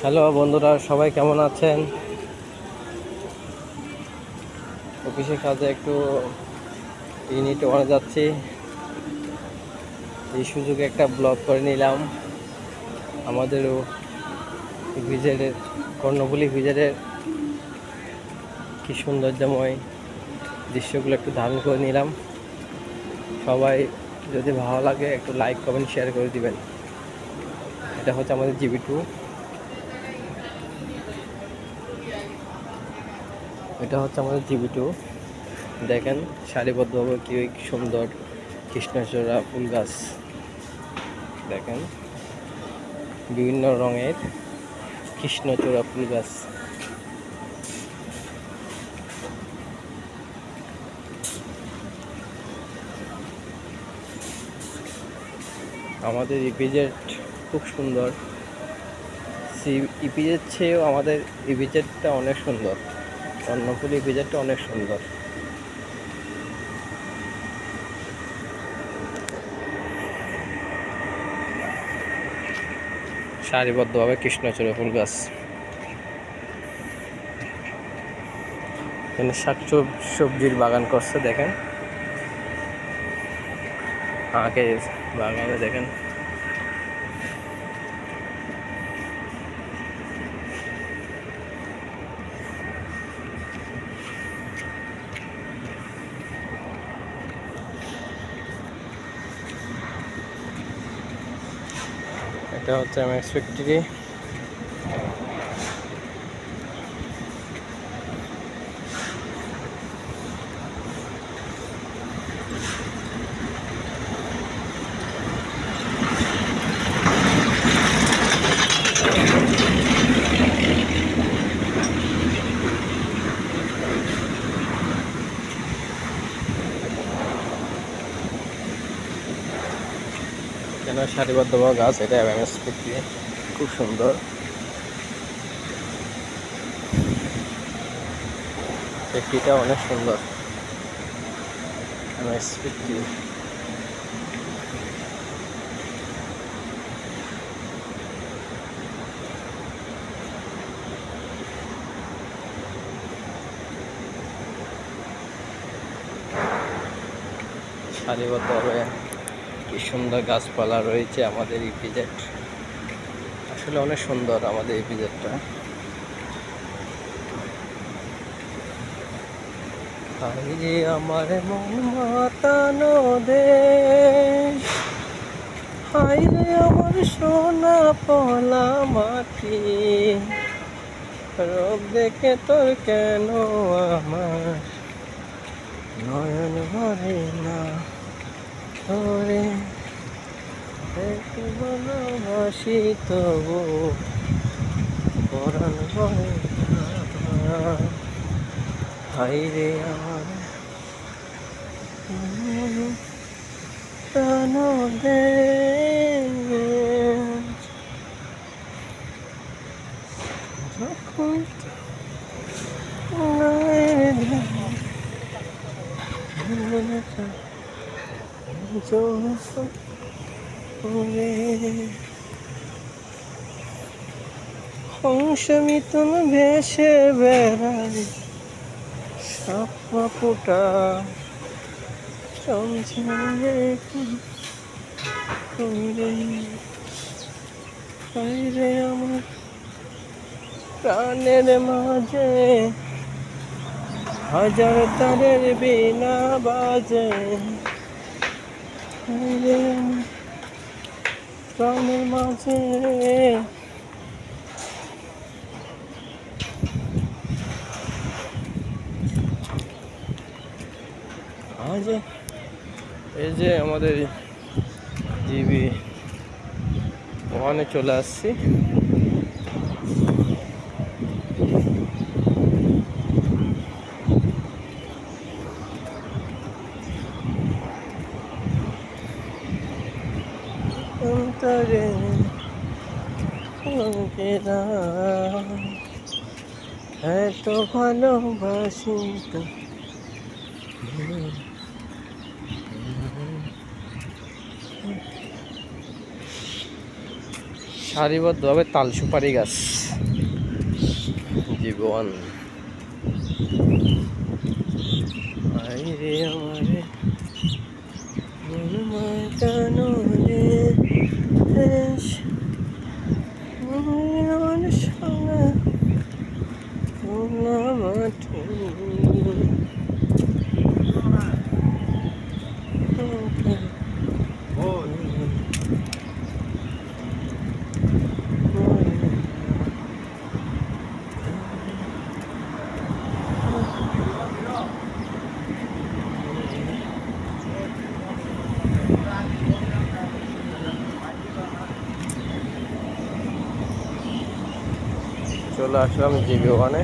Hello বন্ধুরা, সবাই কেমন আছেন? অফিসের কাজে একটু ইউনিটে ওয়ানে যাচ্ছি। এই সুযোগে একটা ব্লগ করে নিলাম। আমাদেরও ভিজেটের কর্ণফুলী ভিজেটের কি সৌন্দর্যময় দৃশ্যগুলো একটু ধারণ করে নিলাম। সবাই যদি ভালো লাগে একটু লাইক কমেন্ট শেয়ার করে দিবেন। এটা হচ্ছে আমাদের জিবি 2। এটা হচ্ছে আমাদের জিবি 2। দেখেন সারিবদ্ধভাবে কি সুন্দর কৃষ্ণচূড়া ফুল গাছ। দেখেন বিভিন্ন রঙের কৃষ্ণচূড়া ফুল গাছ। আমাদের ইপিজেড খুব সুন্দর। ইপিজেড চেয়েও আমাদের ইপিজেডটা অনেক সুন্দর। কর্ণফুলী ইপিজেডটা অনেক সুন্দর। সারিবদ্ধভাবে কৃষ্ণচূড়া ফুল গাছ। এখানে সবজির বাগান করছে, দেখেন আগে বাগানে দেখেন। এটা হচ্ছে এমএক্স ফ্যাক্টরি। এখানে সারিবদ্ধভাবে গাছ। এটা এমএক্স ফ্যাক্টরি, খুব সুন্দর। ফ্যাক্টরিটা অনেক সুন্দর। MX factory. সারিবদ্ধভাবে কি সুন্দর গাছপালা রয়েছে আমাদের ইপিজেড। আসলে অনেক সুন্দর আমাদের ইপিজেডটা। হাইরে আমার মন মাতানো দেশ, হাইরে আমার সোনা পলা মাটি, রূপ দেখে তোর কেন আমার নয়ন ভরে না, তোরে একটু ভালোবাসি তবু পরাণ ভরে না। হাইরে আমার প্রাণ দেশ, যখন হংস মিথুন ভেসে বেড়ায়, স্বপ্ন ফোটা চমচমে হাইরে আমার প্রাণের মাঝে হাজার তারের বিনা বাজে, হাইরে আমার প্রাণের মাঝে আজ এই যে আমাদের জিবি 1-এ চলে আসছি। অন্তরে এত ভালোবাসি তো সারিবদ্ধভাবে তাল সুপারি গাছ জীবন আইরে আমারে মনময় কাননে দেশ মন সঙ্গে তোলা মাঠে চলে আসলাম জীবনে।